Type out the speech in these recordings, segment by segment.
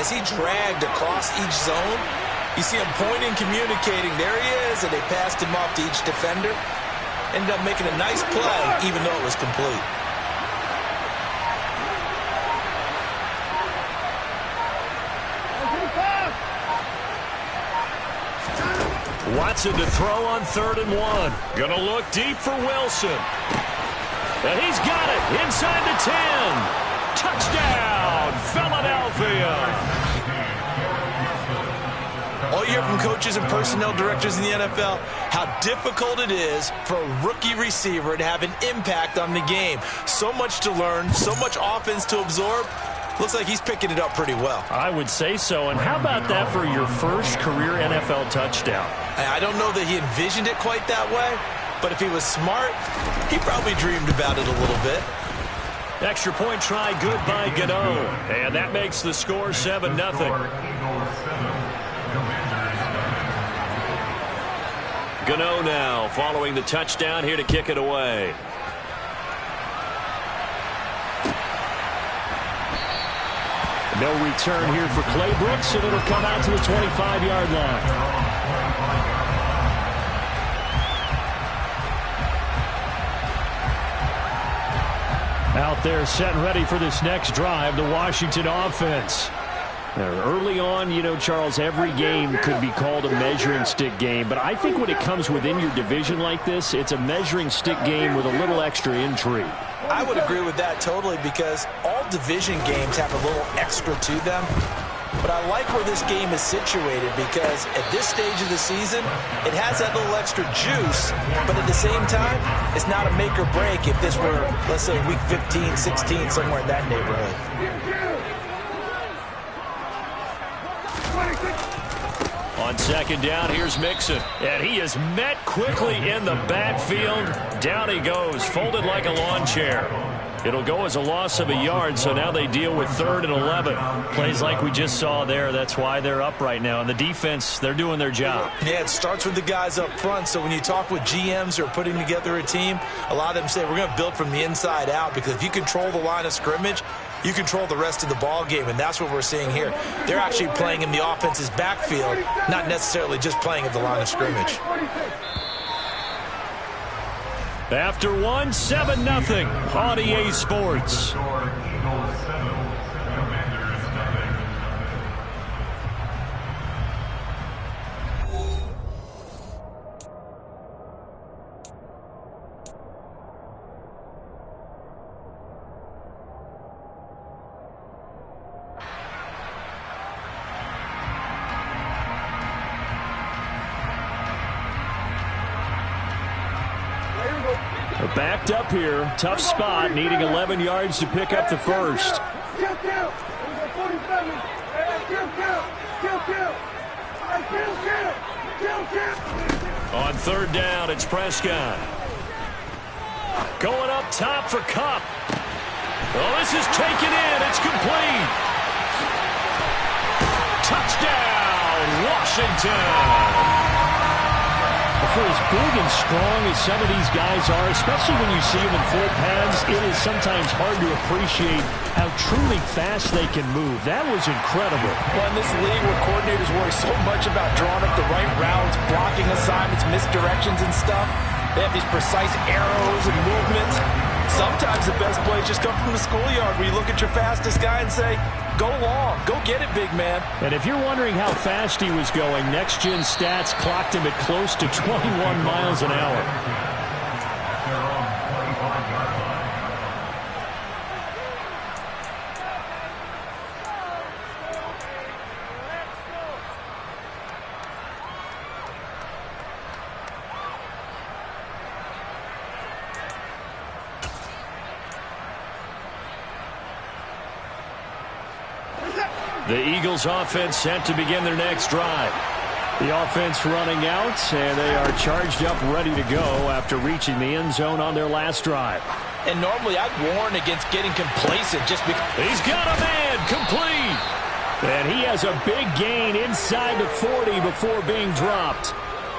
as he dragged across each zone. You see him pointing, communicating. There he is, and they passed him off to each defender. Ended up making a nice play, even though it was complete. Watson to throw on 3rd and 1. Gonna look deep for Wilson. And he's got it inside the 10. Touchdown, Philadelphia. All you hear from coaches and personnel directors in the NFL, how difficult it is for a rookie receiver to have an impact on the game. So much to learn, so much offense to absorb. Looks like he's picking it up pretty well. I would say so. And how about that for your first career NFL touchdown? I don't know that he envisioned it quite that way, but if he was smart, he probably dreamed about it a little bit. Extra point try good by Gano. And that makes the score 7-0. Gano now following the touchdown here to kick it away. No return here for Clay Brooks, and it'll come out to the 25-yard line. Out there set and ready for this next drive, the Washington offense. Early on, you know, Charles, every game could be called a measuring stick game, but I think when it comes within your division like this, it's a measuring stick game with a little extra intrigue. I would agree with that totally, because all division games have a little extra to them. But I like where this game is situated, because at this stage of the season, it has that little extra juice, but at the same time, it's not a make or break if this were, let's say, week 15, 16, somewhere in that neighborhood. On 2nd down, here's Mixon. And he is met quickly in the backfield. Down he goes, folded like a lawn chair. It'll go as a loss of a yard, so now they deal with 3rd and 11. Plays like we just saw there. That's why they're up right now. And the defense, they're doing their job. Yeah, it starts with the guys up front. So when you talk with GMs who are putting together a team, a lot of them say we're going to build from the inside out, because if you control the line of scrimmage, you control the rest of the ball game, and that's what we're seeing here. They're actually playing in the offense's backfield, not necessarily just playing at the line of scrimmage. After 1, 7-0 on EA Sports. Backed up here, tough spot, needing 11 yards to pick up the first. On 3rd down, it's Prescott. Going up top for Kupp. Well, this is taken in. It's complete. Touchdown, Washington. For as big and strong as some of these guys are, especially when you see them in full pads, it is sometimes hard to appreciate how truly fast they can move. That was incredible. Well, in this league where coordinators worry so much about drawing up the right routes, blocking assignments, misdirections and stuff, they have these precise arrows and movements. Sometimes the best plays just come from the schoolyard, where you look at your fastest guy and say, go long, go get it, big man. And if you're wondering how fast he was going, Next Gen Stats clocked him at close to 21 miles an hour. The Eagles offense set to begin their next drive. The offense running out, and they are charged up, ready to go after reaching the end zone on their last drive. And normally I'd warn against getting complacent just because. He's got a man, complete. And he has a big gain inside the 40 before being dropped.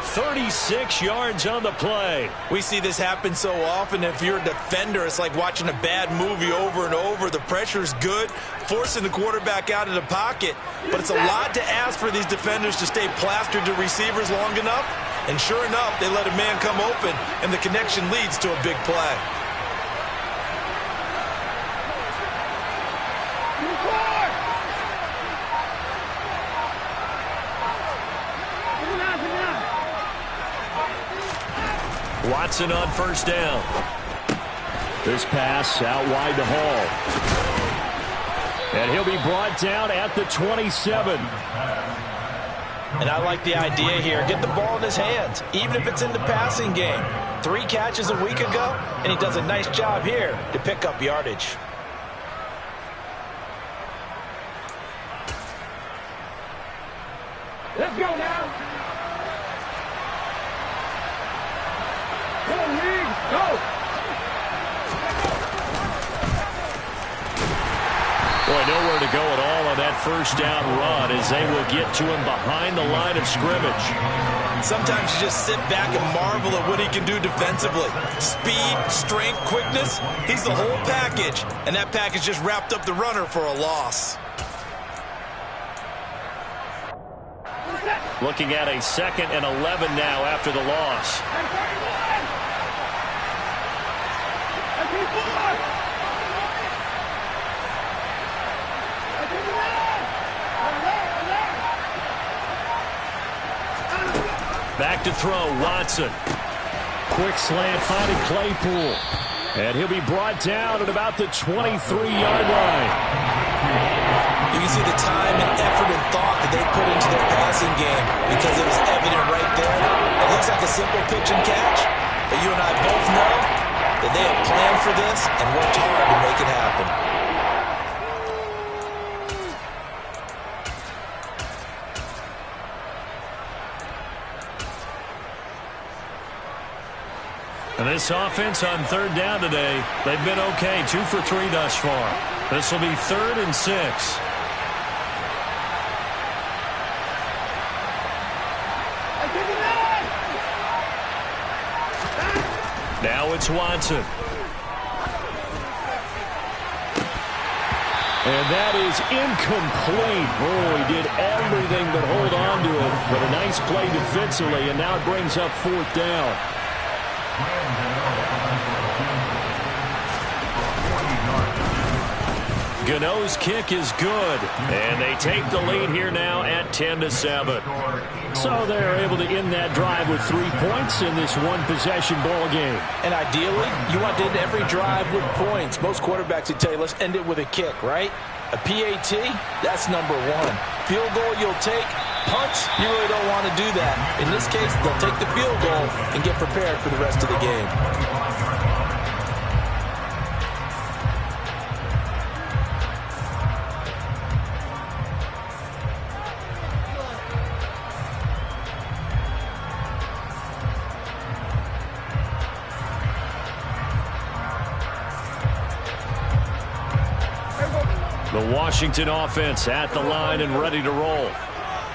36 yards on the play. We see this happen so often. If you're a defender, it's like watching a bad movie over and over. The pressure's good, forcing the quarterback out of the pocket. But it's a lot to ask for these defenders to stay plastered to receivers long enough. And sure enough, they let a man come open, and the connection leads to a big play. Watson on first down. This pass out wide to Hall. And he'll be brought down at the 27. And I like the idea here. Get the ball in his hands, even if it's in the passing game. 3 catches a week ago, and he does a nice job here to pick up yardage. Let's go now. Go! Boy, nowhere to go at all on that first down run as they will get to him behind the line of scrimmage. Sometimes you just sit back and marvel at what he can do defensively. Speed, strength, quickness, he's the whole package. And that package just wrapped up the runner for a loss. Looking at a 2nd and 11 now after the loss. Back to throw, Watson. Quick slant, finding Claypool. And he'll be brought down at about the 23-yard line. You can see the time and effort and thought that they put into their passing game because it was evident right there. It looks like a simple pitch and catch, but you and I both know that they have planned for this and worked hard to make it happen. And this offense on 3rd down today, they've been okay. 2 for 3 thus far. This will be 3rd and 6. Now it's Watson. And that is incomplete. Oh, he did everything but hold on to it. But a nice play defensively, and now it brings up 4th down. Gano's kick is good, and they take the lead here now at 10-7. So they're able to end that drive with 3 points in this one-possession ball game. And ideally, you want to end every drive with points. Most quarterbacks would tell you, let's end it with a kick, right? A PAT, that's number 1. Field goal you'll take. Punts, you really don't want to do that. In this case, they'll take the field goal and get prepared for the rest of the game. The Washington offense at the line and ready to roll.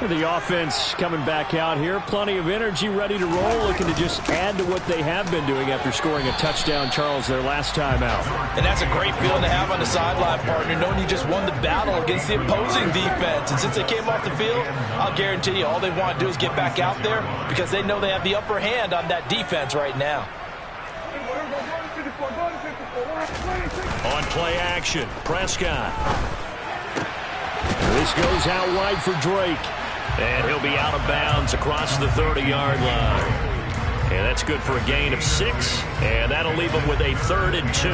The offense coming back out here. Plenty of energy, ready to roll, looking to just add to what they have been doing after scoring a touchdown, Charles, their last time out. And that's a great feeling to have on the sideline, partner, knowing you just won the battle against the opposing defense. And since they came off the field, I'll guarantee you all they want to do is get back out there because they know they have the upper hand on that defense right now. On play action, Prescott. This goes out wide for Drake. And he'll be out of bounds across the 30-yard line. And that's good for a gain of 6. And that'll leave him with a 3rd and 2.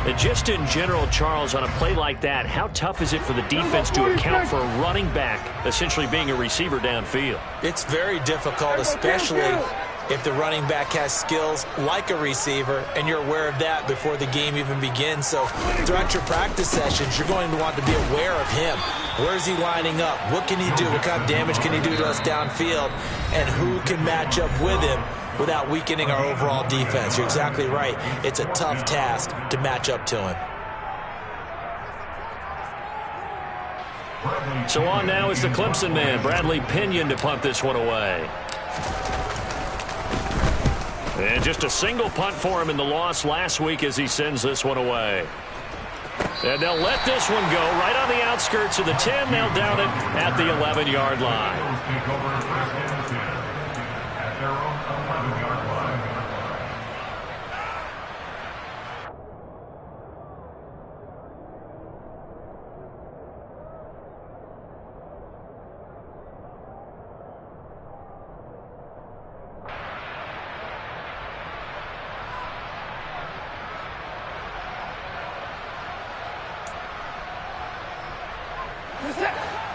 And just in general, Charles, on a play like that, how tough is it for the defense to account for a running back essentially being a receiver downfield? It's very difficult, especially if the running back has skills like a receiver, and you're aware of that before the game even begins. So throughout your practice sessions, you're going to want to be aware of him. Where is he lining up? What can he do? What kind of damage can he do to us downfield? And who can match up with him without weakening our overall defense? You're exactly right. It's a tough task to match up to him. So on now is the Clemson man, Bradley Pinion, to punt this one away. And just a single punt for him in the loss last week as he sends this one away. And they'll let this one go right on the outskirts of the 10. They'll down it at the 11-yard line.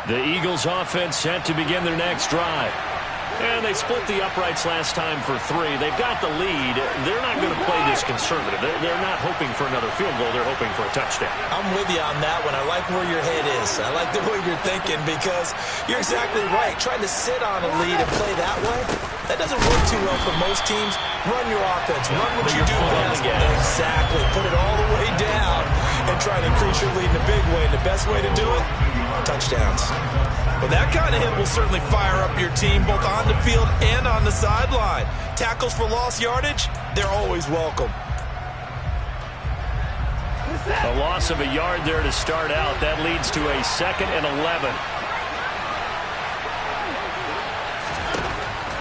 The Eagles offense set to begin their next drive. And they split the uprights last time for 3. They've got the lead. They're not going to play this conservative. They're not hoping for another field goal. They're hoping for a touchdown. I'm with you on that one. I like where your head is. I like the way you're thinking because you're exactly right. Trying to sit on a lead and play that way, that doesn't work too well for most teams. Run your offense. Run what you do best. Exactly. Put it all the way down and try to increase your lead in a big way. And the best way to do it, touchdowns. But that kind of hit will certainly fire up your team both on the field and on the sideline. Tackles for lost yardage, they're always welcome. A loss of a yard there to start out. That leads to a 2nd and 11.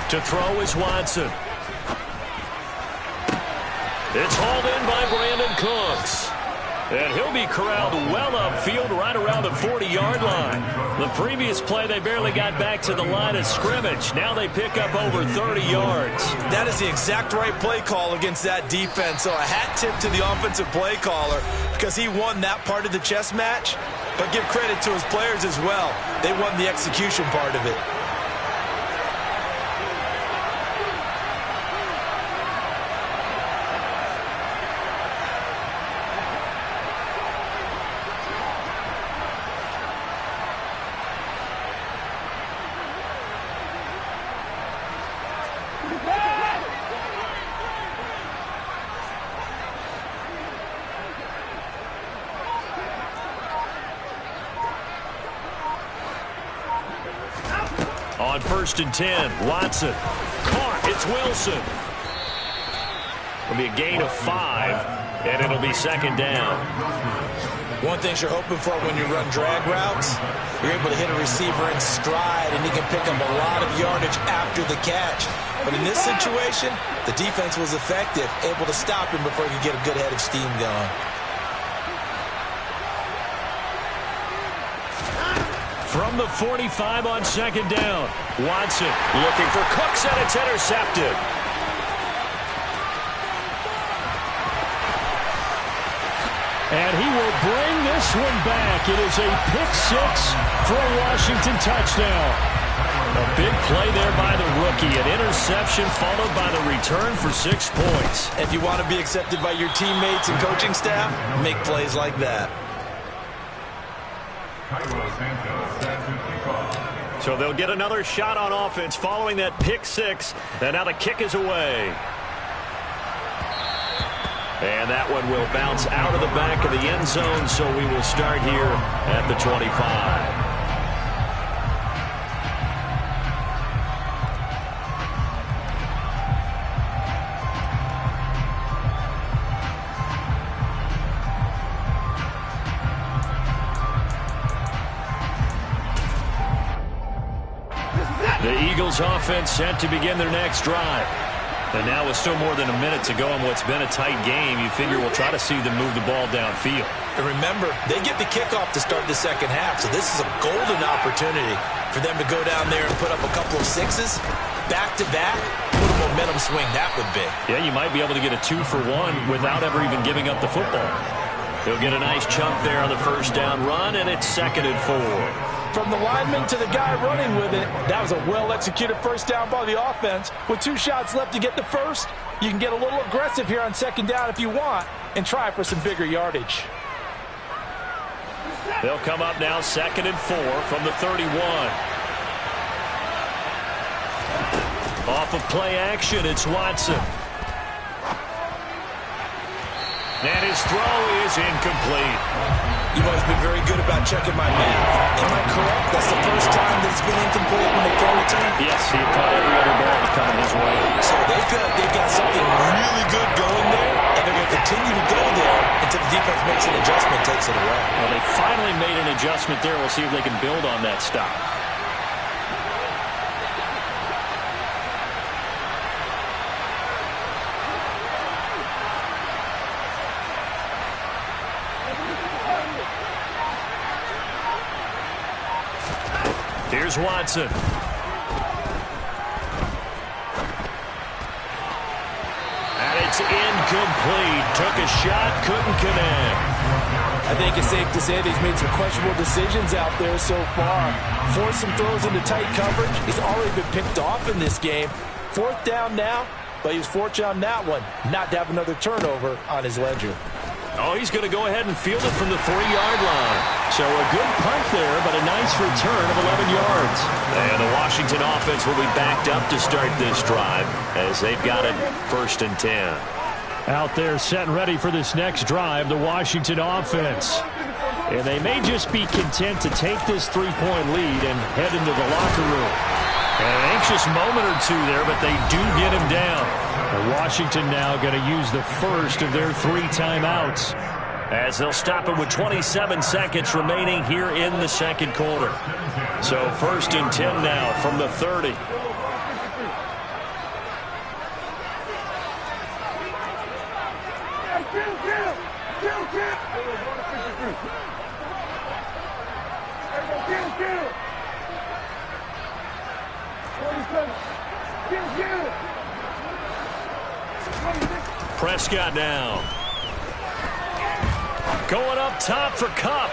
To throw is Watson. It's hauled in by Brandon Cooks. And he'll be corralled well upfield right around the 40-yard line. The previous play, they barely got back to the line of scrimmage. Now they pick up over 30 yards. That is the exact right play call against that defense. So a hat tip to the offensive play caller because he won that part of the chess match. But give credit to his players as well. They won the execution part of it. On 1st and 10, Watson. Caught. It's Wilson. It'll be a gain of 5, and it'll be 2nd down. One thing you're hoping for when you run drag routes, you're able to hit a receiver in stride, and he can pick up a lot of yardage after the catch. But in this situation, the defense was effective, able to stop him before he could get a good head of steam going. From the 45 on 2nd down, Watson looking for Cooks, and it's intercepted. And he will bring this one back. It is a pick-6 for a Washington touchdown. A big play there by the rookie. An interception followed by the return for 6 points. If you want to be accepted by your teammates and coaching staff, make plays like that. So they'll get another shot on offense following that pick-6. And now the kick is away. And that one will bounce out of the back of the end zone, so we will start here at the 25. The Eagles offense set to begin their next drive. And now with still more than a minute to go in what's been a tight game, you figure we'll try to see them move the ball downfield. And remember, they get the kickoff to start the second half, so this is a golden opportunity for them to go down there and put up a couple of 6s back-to-back. What a momentum swing that would be. Yeah, you might be able to get a 2-for-1 without ever even giving up the football. They'll get a nice chunk there on the first down run, and it's 2nd and 4. From the lineman to the guy running with it, that was a well-executed first down by the offense. With 2 shots left to get the first, you can get a little aggressive here on 2nd down if you want and try for some bigger yardage. They'll come up now 2nd and 4 from the 31. Off of play action, it's Watson. And his throw is incomplete. You've always been very good about checking my math. Am I correct? That's the first time that it's been incomplete when they throw it team? Yes, he caught every other ball coming his way. So they've got something really good going there, and they're going to continue to go there until the defense makes an adjustment, takes it away. Well, they finally made an adjustment there. We'll see if they can build on that stop. Here's Watson. And it's incomplete. Took a shot, couldn't connect. I think it's safe to say that he's made some questionable decisions out there so far. Forced some throws into tight coverage. He's already been picked off in this game. 4th down now, but he was fortunate on that one not to have another turnover on his ledger. Oh, he's going to go ahead and field it from the 3-yard line. So a good punt there, but a nice return of 11 yards. And the Washington offense will be backed up to start this drive as they've got it 1st and 10. Out there set and ready for this next drive, the Washington offense. And they may just be content to take this 3-point lead and head into the locker room. And an anxious moment or two there, but they do get him down. Washington now going to use the first of their 3 timeouts as they'll stop it with 27 seconds remaining here in the 2nd quarter. So 1st and 10 now from the 30. Prescott now. Going up top for Kupp.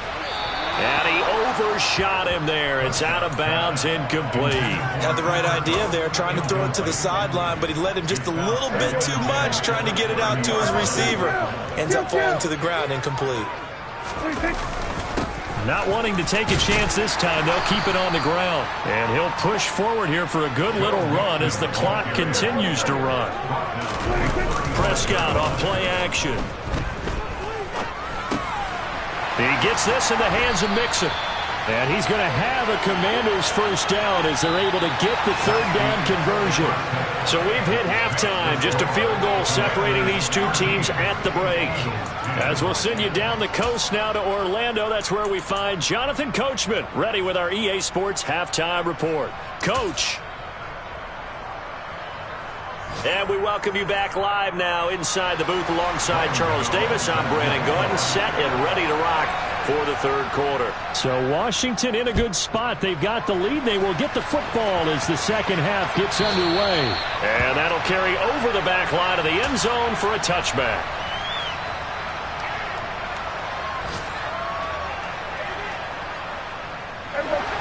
And he overshot him there. It's out of bounds, incomplete. Had the right idea there, trying to throw it to the sideline, but he let him just a little bit too much, trying to get it out to his receiver. Ends up falling to the ground, incomplete. Not wanting to take a chance this time, they'll keep it on the ground. And he'll push forward here for a good little run as the clock continues to run. Prescott on play action. He gets this in the hands of Mixon. And he's going to have a Commanders 1st down as they're able to get the 3rd down conversion. So we've hit halftime. Just a field goal separating these 2 teams at the break. As we'll send you down the coast now to Orlando, that's where we find Jonathan Coachman ready with our EA Sports Halftime Report. Coach. And we welcome you back live now inside the booth alongside Charles Davis. I'm Brandon Gordon, set and ready to rock for the 3rd quarter. So Washington in a good spot. They've got the lead. They will get the football as the 2nd half gets underway. And that'll carry over the back line of the end zone for a touchback.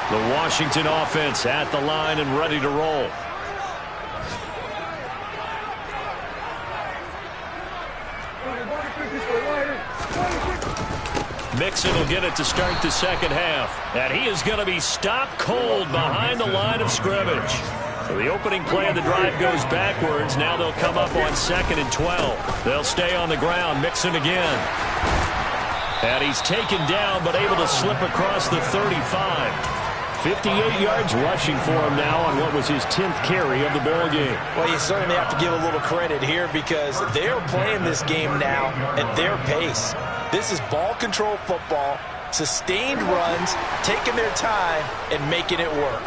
The Washington offense at the line and ready to roll. Mixon will get it to start the 2nd half. And he is going to be stopped cold behind the line of scrimmage. So the opening play of the drive goes backwards. Now they'll come up on 2nd and 12. They'll stay on the ground. Mixon again. And he's taken down but able to slip across the 35. 58 yards rushing for him now on what was his 10th carry of the ball game. Well, you certainly have to give a little credit here because they're playing this game now at their pace. This is ball control football, sustained runs, taking their time, and making it work.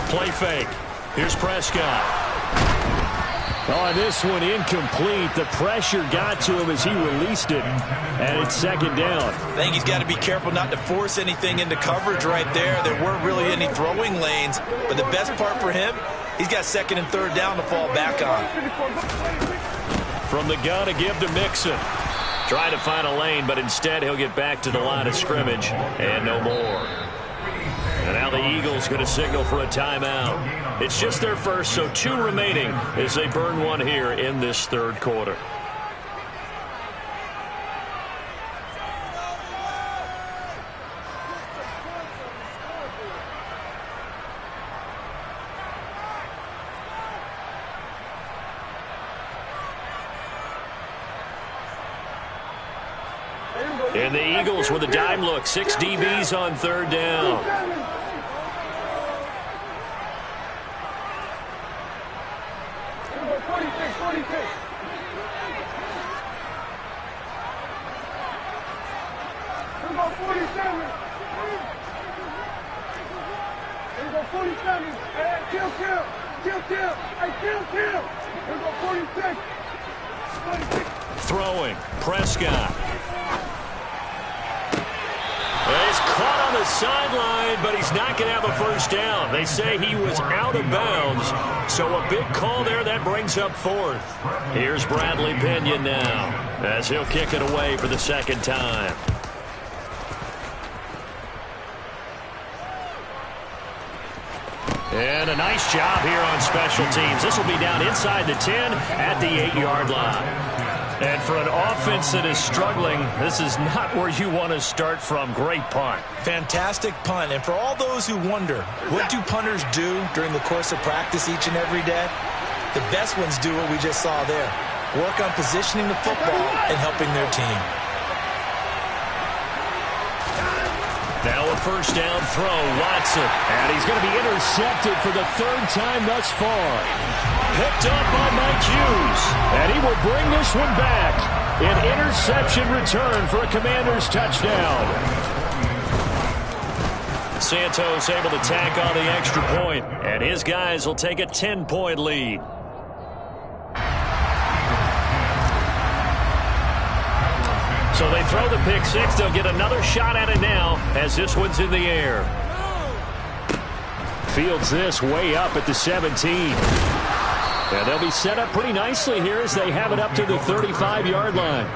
Play fake. Here's Prescott. Oh, this one incomplete. The pressure got to him as he released it, and it's 2nd down. I think he's got to be careful not to force anything into coverage right there. There weren't really any throwing lanes, but the best part for him, he's got 2nd and 3rd down to fall back on. From the gun to give to Mixon. Trying to find a lane, but instead he'll get back to the line of scrimmage, and no more. And now the Eagles going to signal for a timeout. It's just their first, so 2 remaining as they burn one here in this 3rd quarter. And the Eagles with a dime look. 6 DBs on third down. Throwing, Prescott. He's caught on the sideline, but he's not going to have a first down. They say he was out of bounds, so a big call there. That brings up fourth. Here's Bradley Pinion now, as he'll kick it away for the second time. And a nice job here on special teams. This will be down inside the 10 at the 8-yard line. And for an offense that is struggling, this is not where you want to start from. Great punt. Fantastic punt. And for all those who wonder, what do punters do during the course of practice each and every day? The best ones do what we just saw there. Work on positioning the football and helping their team. Now a first down throw, Watson. And he's going to be intercepted for the third time thus far. Picked up by Mike Hughes. And he will bring this one back. An interception return for a Commanders touchdown. Santos able to tack on the extra point. And his guys will take a 10-point lead. So they throw the pick six. They'll get another shot at it now as this one's in the air. Fields this way up at the 17. And they'll be set up pretty nicely here as they have it up to the 35-yard line.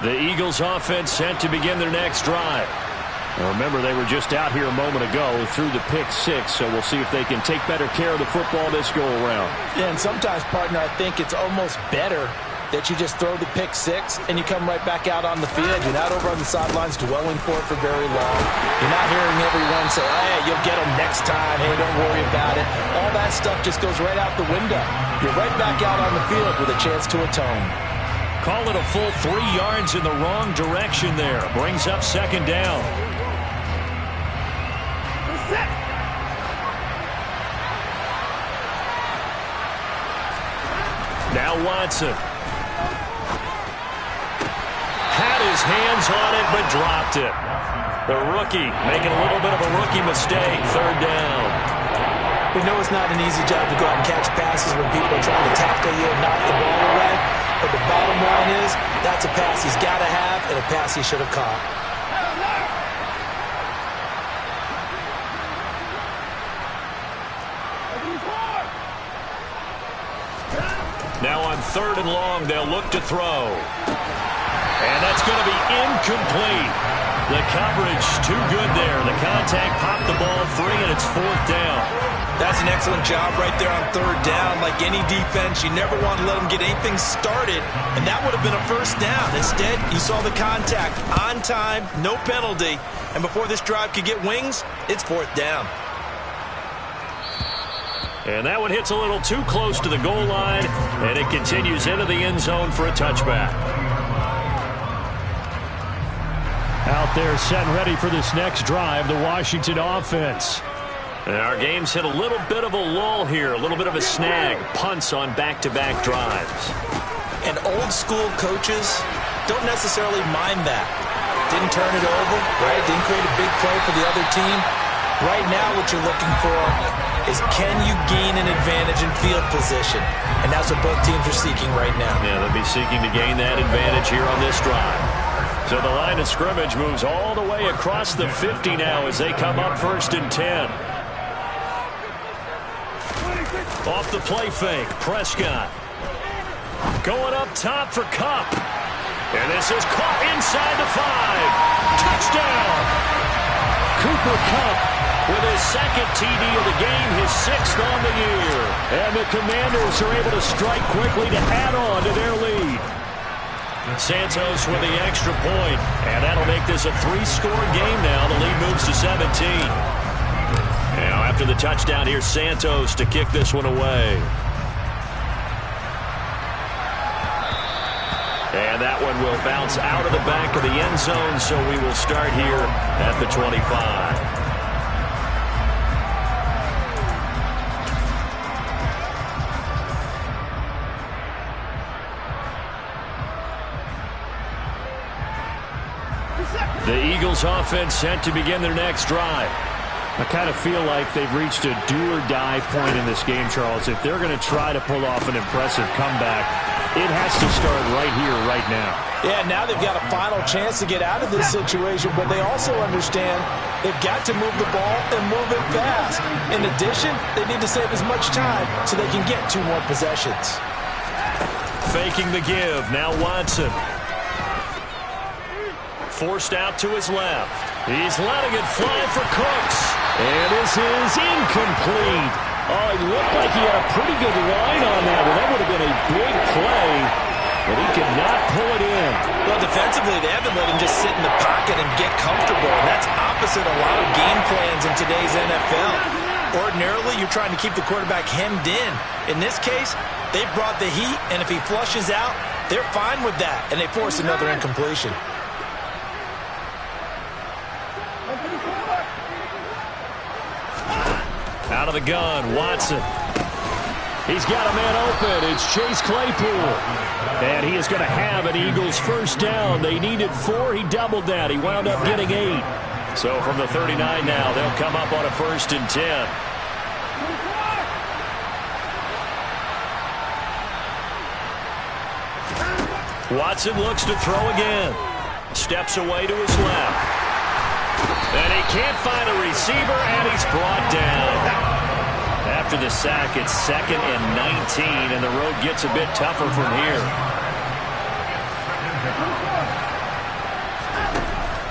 The Eagles offense set to begin their next drive. Now remember, they were just out here a moment ago through the pick six, so we'll see if they can take better care of the football this go-around. Yeah, and sometimes, partner, I think it's almost better that you just throw the pick six and you come right back out on the field. You're not over on the sidelines dwelling for it for very long. You're not hearing everyone say, hey, you'll get them next time. Hey, don't worry about it. All that stuff just goes right out the window. You're right back out on the field with a chance to atone. Call it a full 3 yards in the wrong direction there. Brings up second down. Now Watson. Had his hands on it, but dropped it. The rookie making a little bit of a rookie mistake. Third down. We know it's not an easy job to go out and catch passes when people are trying to tackle you and knock the ball away. But the bottom line is, that's a pass he's got to have and a pass he should have caught. Now on third and long, they'll look to throw. And that's going to be incomplete. The coverage too good there. The contact popped the ball free, and it's fourth down. That's an excellent job right there on third down. Like any defense, you never want to let them get anything started, and that would have been a first down. Instead, you saw the contact on time, no penalty, and before this drive could get wings, it's fourth down. And that one hits a little too close to the goal line, and it continues into the end zone for a touchback. Out there set and ready for this next drive, the Washington offense. And our game's hit a little bit of a lull here, a little bit of a snag. Punts on back-to-back drives. And old-school coaches don't necessarily mind that. Didn't turn it over, right? Didn't create a big play for the other team. Right now what you're looking for is, can you gain an advantage in field position? And that's what both teams are seeking right now. Yeah, they'll be seeking to gain that advantage here on this drive. So the line of scrimmage moves all the way across the 50 now as they come up first and 10. Off the play fake, Prescott. Going up top for Kupp. And this is caught inside the 5. Touchdown! Cooper Kupp with his second TD of the game, his 6th on the year. And the Commanders are able to strike quickly to add on to their lead. Santos with the extra point, and that'll make this a 3-score game now. The lead moves to 17. Now After the touchdown, here's Santos to kick this one away. And that one will bounce out of the back of the end zone, so we will start here at the 25. The Eagles offense set to begin their next drive. I kind of feel like they've reached a do-or-die point in this game, Charles. If they're going to try to pull off an impressive comeback, it has to start right here, right now. Yeah, now they've got a final chance to get out of this situation, but they also understand they've got to move the ball and move it fast. In addition, they need to save as much time so they can get 2 more possessions. Faking the give. Now Watson. Forced out to his left. He's letting it fly for Cooks. And this is incomplete. Oh, it looked like he had a pretty good line on that. Well, that would have been a big play, but he could not pull it in. Well, defensively, they haven't let him just sit in the pocket and get comfortable. And that's opposite a lot of game plans in today's NFL. Ordinarily, you're trying to keep the quarterback hemmed in. In this case, they brought the heat, and if he flushes out, they're fine with that, and they force another incompletion. Out of the gun, Watson. He's got a man open. It's Chase Claypool. And he is going to have an Eagles first down. They needed 4. He doubled that. He wound up getting 8. So from the 39 now, they'll come up on a 1st and 10. Watson looks to throw again. Steps away to his left. And he can't find a receiver, and he's brought down. After the sack, it's 2nd and 19, and the road gets a bit tougher from here.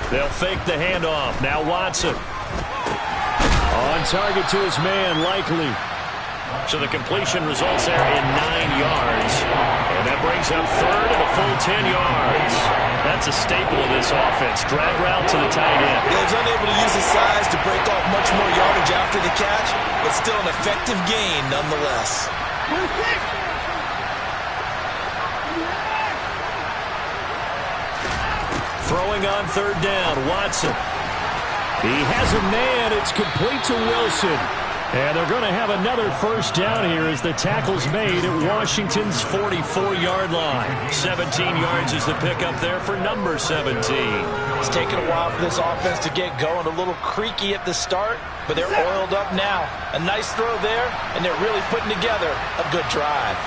They'll fake the handoff. Now Watson. On target to his man, Likely. So the completion results there in 9 yards. And that brings up 3rd and a full 10 yards. That's a staple of this offense. Drag route to the tight end. Yeah, he's unable to use his size to break off much more yardage after the catch, but still an effective gain nonetheless. Throwing on 3rd down, Watson. He has a man. It's complete to Wilson. And they're going to have another first down here as the tackle's made at Washington's 44-yard line. 17 yards is the pickup there for number 17. It's taken a while for this offense to get going. A little creaky at the start, but they're oiled up now. A nice throw there, and they're really putting together a good drive.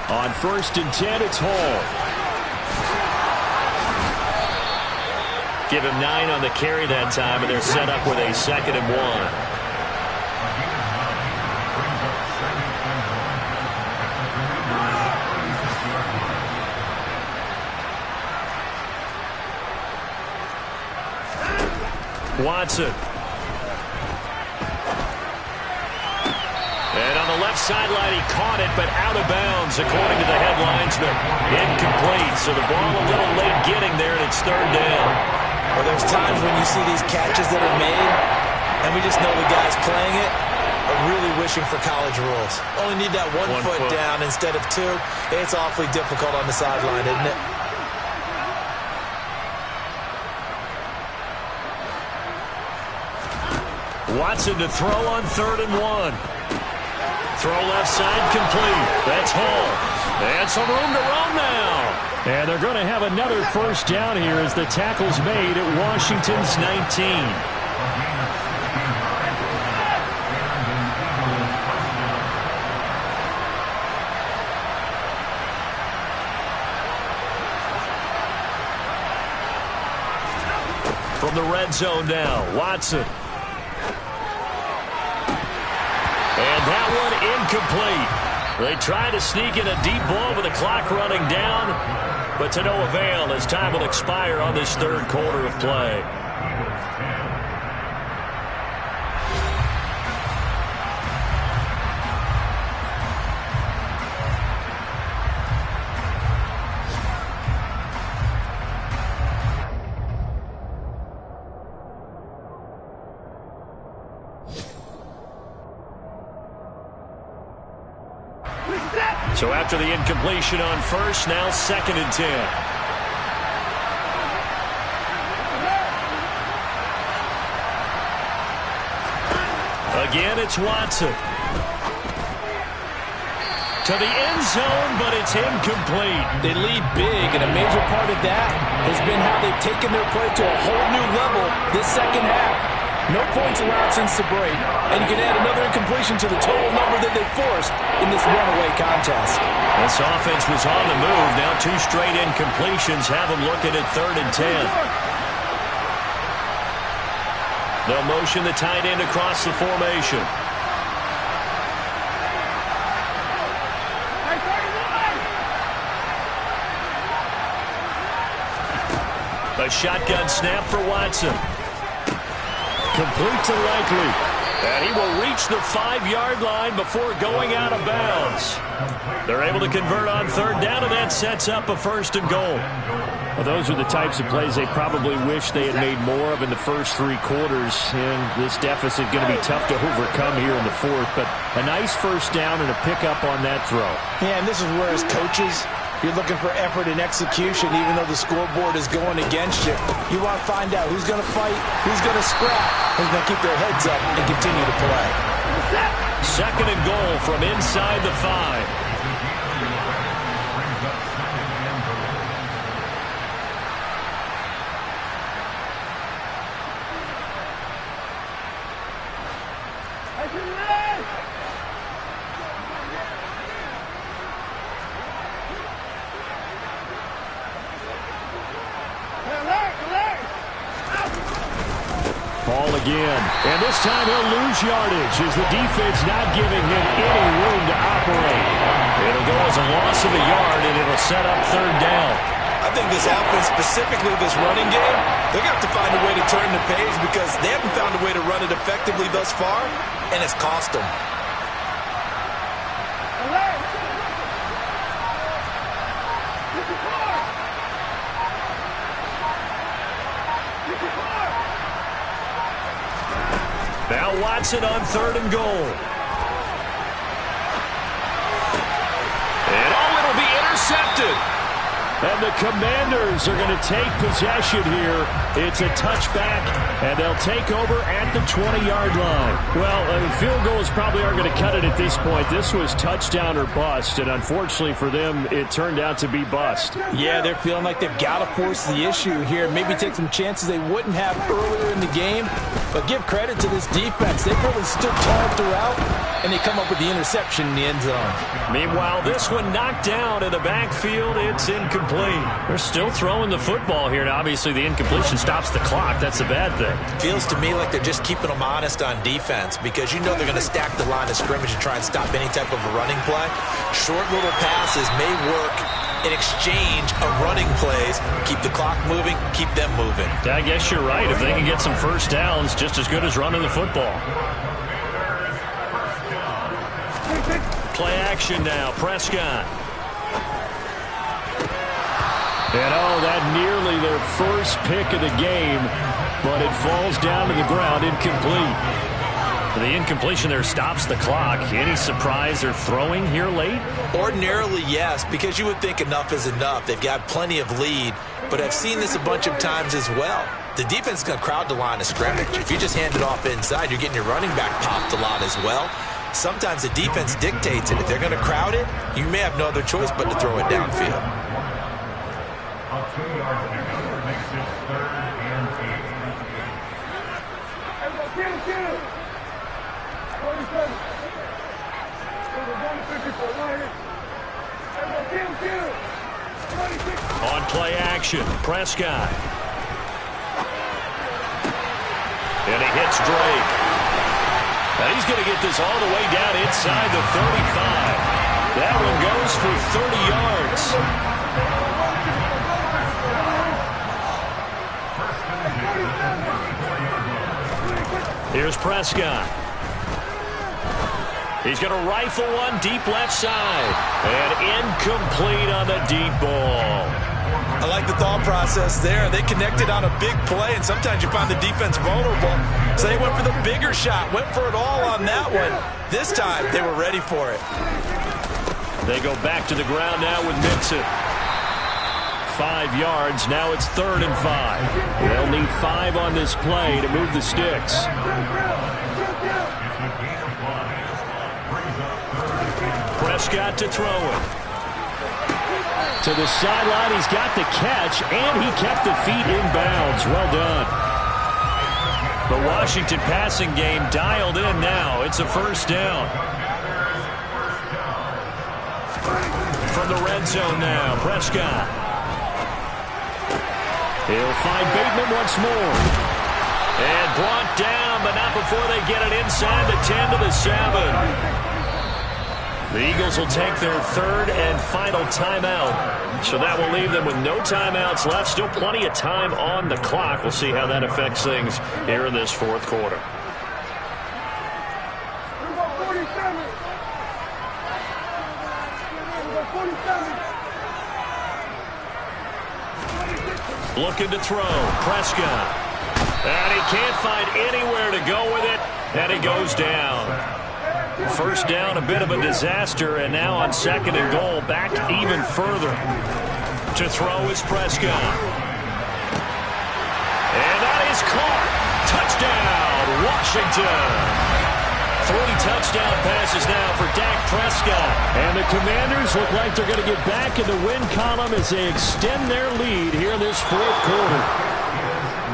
On 1st and 10, it's Hall. Give him 9 on the carry that time, and they're set up with a 2nd and 1. Watson. And on the left sideline, he caught it, but out of bounds, according to the headlinesman. Incomplete, so the ball a little late getting there, and it's 3rd down. Well, there's times when you see these catches that are made, and we just know the guys playing it are really wishing for college rules. Only need that one foot down instead of 2. It's awfully difficult on the sideline, isn't it? Watson to throw on 3rd and 1. Throw left side complete. That's Hall. And some room to run now. And they're going to have another first down here as the tackle's made at Washington's 19. From the red zone now, Watson. And that one incomplete. They try to sneak in a deep ball with the clock running down, but to no avail as time will expire on this 3rd quarter of play. So after the incompletion on first, now 2nd and 10. Again, it's Watson. To the end zone, but it's incomplete. They lead big, and a major part of that has been how they've taken their play to a whole new level this second half. No points allowed since the break, and you can add another incompletion to the total number that they forced in this runaway contest. This offense was on the move. Now 2 straight incompletions have them looking at 3rd and 10. They'll motion the tight end across the formation. A shotgun snap for Watson. Complete to Likely. And he will reach the 5-yard line before going out of bounds. They're able to convert on 3rd down, and that sets up a 1st and goal. Well, those are the types of plays they probably wish they had made more of in the first 3 quarters. And this deficit going to be tough to overcome here in the 4th. But a nice 1st down and a pickup on that throw. Yeah, and this is where, as coaches, you're looking for effort and execution, even though the scoreboard is going against you. You want to find out who's going to fight, who's going to scrap, who's going to keep their heads up and continue to play. 2nd and goal from inside the 5. Ball again. And this time he'll lose yardage as the defense not giving him any room to operate. It'll go as a loss of a yard, and it'll set up 3rd down. I think this offense, specifically this running game, they're going to have to find a way to turn the page because they haven't found a way to run it effectively thus far, and it's cost them. Now Watson on 3rd and goal. And it'll be intercepted. And the Commanders are going to take possession here. It's a touchback, and they'll take over at the 20-yard line. Well, field goals probably aren't going to cut it at this point. This was touchdown or bust, and unfortunately for them, it turned out to be bust. Yeah, they're feeling like they've got to force the issue here. Maybe take some chances they wouldn't have earlier in the game. But give credit to this defense. They've really stood tall throughout, and they come up with the interception in the end zone. Meanwhile, this one knocked down in the backfield. It's incomplete. They're still throwing the football here, and obviously the incompletion stops the clock. That's a bad thing. Feels to me like they're just keeping them honest on defense because you know they're going to stack the line of scrimmage and try and stop any type of a running play. Short little passes may work in exchange of running plays. Keep the clock moving, keep them moving. I guess you're right. If they can get some 1st downs, just as good as running the football. Play action now. Prescott. And that nearly their first pick of the game, but it falls down to the ground incomplete. The incompletion there stops the clock. Any surprise they're throwing here late? Ordinarily, yes, because you would think enough is enough. They've got plenty of lead, but I've seen this a bunch of times as well. The defense is going to crowd the line of scrimmage. If you just hand it off inside, you're getting your running back popped a lot as well. Sometimes the defense dictates it. If they're going to crowd it, you may have no other choice but to throw it downfield. On play action, Prescott. And he hits Drake. And he's going to get this all the way down inside the 35. That one goes for 30 yards. Here's Prescott. He's going to rifle one deep left side. And incomplete on the deep ball. I like the thought process there. They connected on a big play, and sometimes you find the defense vulnerable. So they went for the bigger shot, went for it all on that one. This time, they were ready for it. They go back to the ground now with Mixon. 5 yards. Now it's 3rd and 5. They'll need 5 on this play to move the sticks. Prescott to throw it. To the sideline. He's got the catch, and he kept the feet in bounds. Well done. The Washington passing game dialed in now. It's a 1st down. From the red zone now, Prescott. He'll find Bateman once more. And brought down, but not before they get it inside the 10 to the 7. The Eagles will take their 3rd and final timeout. So that will leave them with no timeouts left. Still plenty of time on the clock. We'll see how that affects things here in this 4th quarter. Looking to throw. Prescott. And he can't find anywhere to go with it. And he goes down. 1st down, a bit of a disaster. And now on 2nd and goal, back even further. To throw is Prescott. And that is caught. Touchdown, Washington. 3 touchdown passes now for Dak Prescott. And the Commanders look like they're going to get back in the win column as they extend their lead here in this 4th quarter.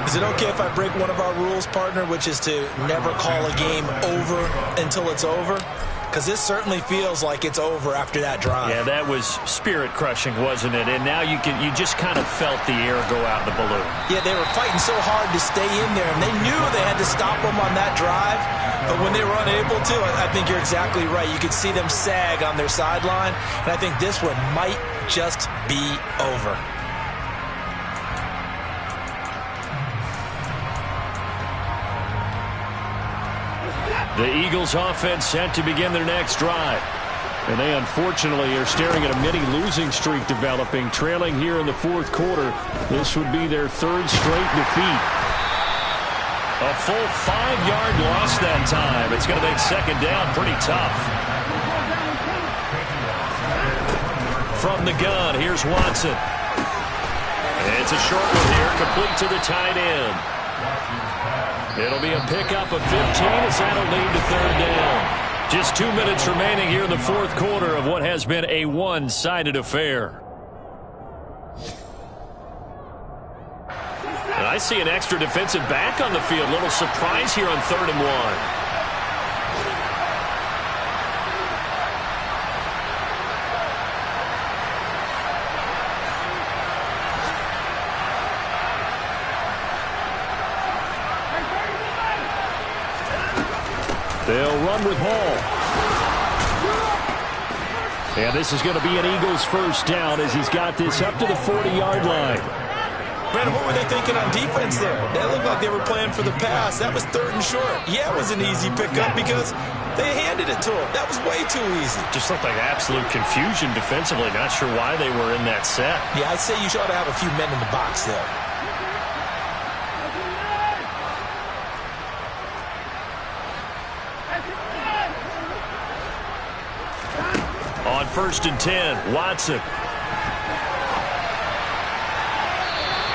Is it okay if I break one of our rules, partner, which is to never call a game over until it's over? Because this certainly feels like it's over after that drive. Yeah, that was spirit-crushing, wasn't it? And now you just kind of felt the air go out the balloon. Yeah, they were fighting so hard to stay in there, and they knew they had to stop them on that drive. But when they were unable to, I think you're exactly right. You could see them sag on their sideline, and I think this one might just be over. The Eagles offense set to begin their next drive. And they unfortunately are staring at a mini losing streak developing, trailing here in the 4th quarter. This would be their 3rd straight defeat. A full 5-yard loss that time. It's going to make 2nd down pretty tough. From the gun, here's Watson. It's a short one here, complete to the tight end. It'll be a pickup of 15 as that'll lead to 3rd down. Just 2 minutes remaining here in the 4th quarter of what has been a one-sided affair. And I see an extra defensive back on the field. Little surprise here on 3rd and 1. They'll run with Hall. And this is going to be an Eagles 1st down as he's got this up to the 40-yard line. Brandon, what were they thinking on defense there? That looked like they were playing for the pass. That was 3rd and short. Yeah, it was an easy pickup because they handed it to him. That was way too easy. Just looked like absolute confusion defensively. Not sure why they were in that set. Yeah, I'd say you ought to have a few men in the box there. On 1st and 10, Watson.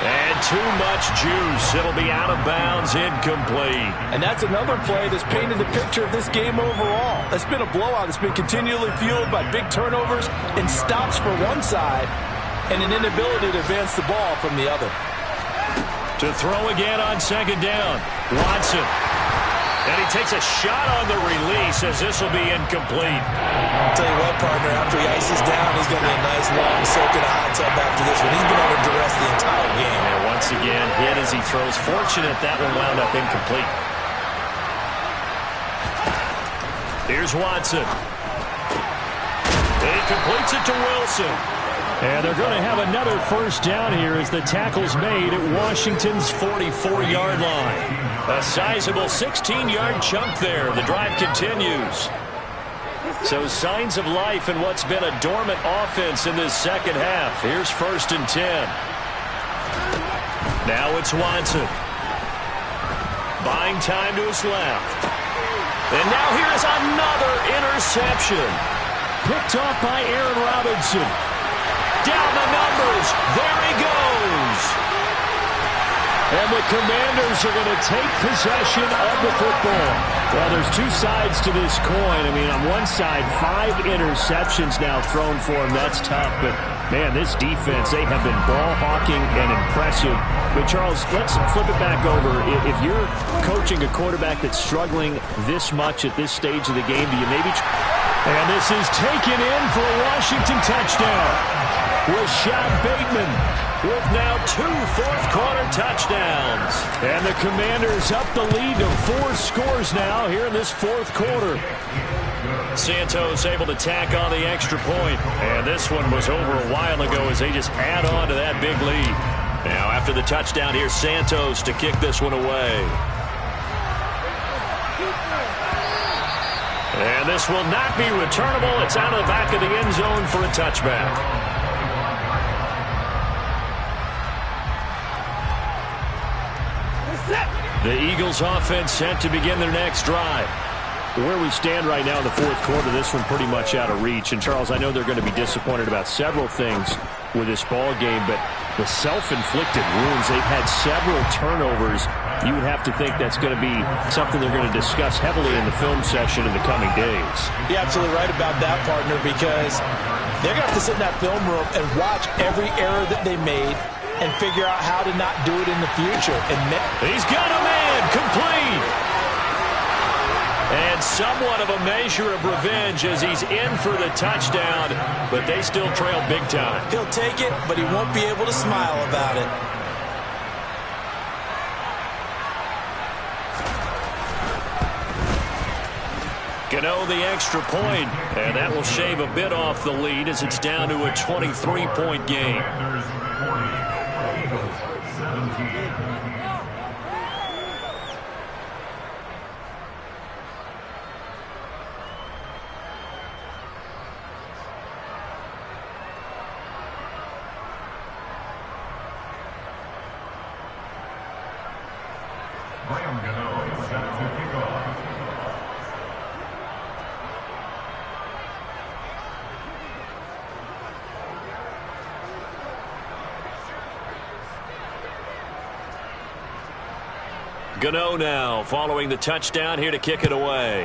And too much juice. It'll be out of bounds, incomplete. And that's another play that's painted the picture of this game overall. It's been a blowout. It's been continually fueled by big turnovers and stops for one side and an inability to advance the ball from the other. To throw again on 2nd down, Watson. And he takes a shot on the release as this will be incomplete. I'll tell you what, partner, after he ices down, he's going to be a nice long soak in a hot tub after this one. He's been under duress the entire game. And once again, hit as he throws. Fortunate that one wound up incomplete. Here's Watson. He completes it to Wilson. And they're going to have another 1st down here as the tackle's made at Washington's 44-yard line. A sizable 16-yard chunk there. The drive continues. So signs of life in what's been a dormant offense in this 2nd half. Here's 1st and 10. Now it's Watson. Buying time to his left. And now here's another interception. Picked off by Aaron Robinson. Down the numbers. There he goes. And the Commanders are going to take possession of the football. Well, there's two sides to this coin. I mean, on one side, 5 interceptions now thrown for him. That's tough. But, man, this defense, they have been ball hawking and impressive. But, Charles, let's flip it back over. If you're coaching a quarterback that's struggling this much at this stage of the game, do you maybe... And this is taken in for a Washington touchdown. Rashad Bateman with now 2 fourth-quarter touchdowns. And the Commanders up the lead to 4 scores now here in this fourth quarter. Santos able to tack on the extra point. And this one was over a while ago as they just add on to that big lead. Now after the touchdown, here's Santos to kick this one away. And this will not be returnable. It's out of the back of the end zone for a touchback. The Eagles offense set to begin their next drive. Where we stand right now in the fourth quarter, this one pretty much out of reach. And, Charles, I know they're going to be disappointed about several things with this ball game, but the self-inflicted wounds, they've had several turnovers. You would have to think that's going to be something they're going to discuss heavily in the film session in the coming days. You're absolutely right about that, partner, because they're going to have to sit in that film room and watch every error that they made and figure out how to not do it in the future. And he's got a man complete. And somewhat of a measure of revenge as he's in for the touchdown, but they still trail big time. He'll take it, but he won't be able to smile about it. Gano the extra point, and that will shave a bit off the lead as it's down to a 23-point game. Gano now following the touchdown here to kick it away.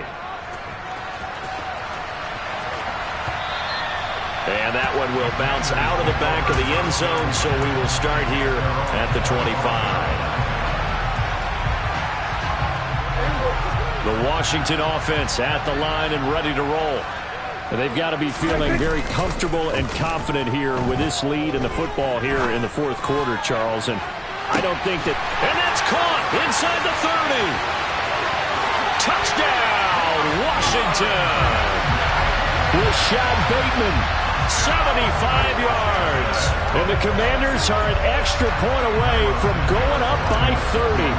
And that one will bounce out of the back of the end zone, so we will start here at the 25. The Washington offense at the line and ready to roll. And they've got to be feeling very comfortable and confident here with this lead in the football here in the fourth quarter, Charles. And I don't think that... And that's caught inside the 30. Touchdown, Washington. Rashad Bateman, 75 yards. And the Commanders are an extra point away from going up by 30.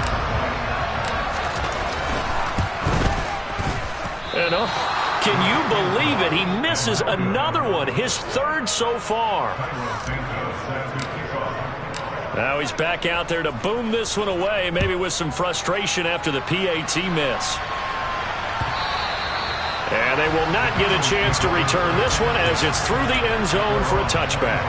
And can you believe it? He misses another one, his third so far. Now he's back out there to boom this one away, maybe with some frustration after the PAT miss. And they will not get a chance to return this one as it's through the end zone for a touchback.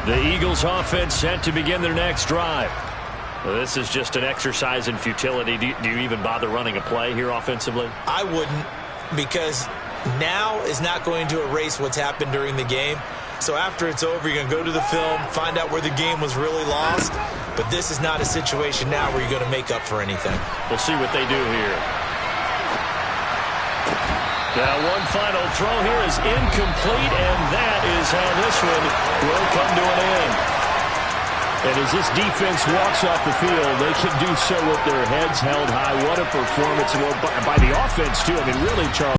The Eagles offense set to begin their next drive. Well, this is just an exercise in futility. Do you even bother running a play here offensively? I wouldn't, because now is not going to erase what's happened during the game. So after it's over, you're going to go to the film, find out where the game was really lost. But this is not a situation now where you're going to make up for anything. We'll see what they do here. Now one final throw here is incomplete, and that is how this one will come to an end. And as this defense walks off the field, they can do so with their heads held high. What a performance by the offense, too. I mean, really, Charles.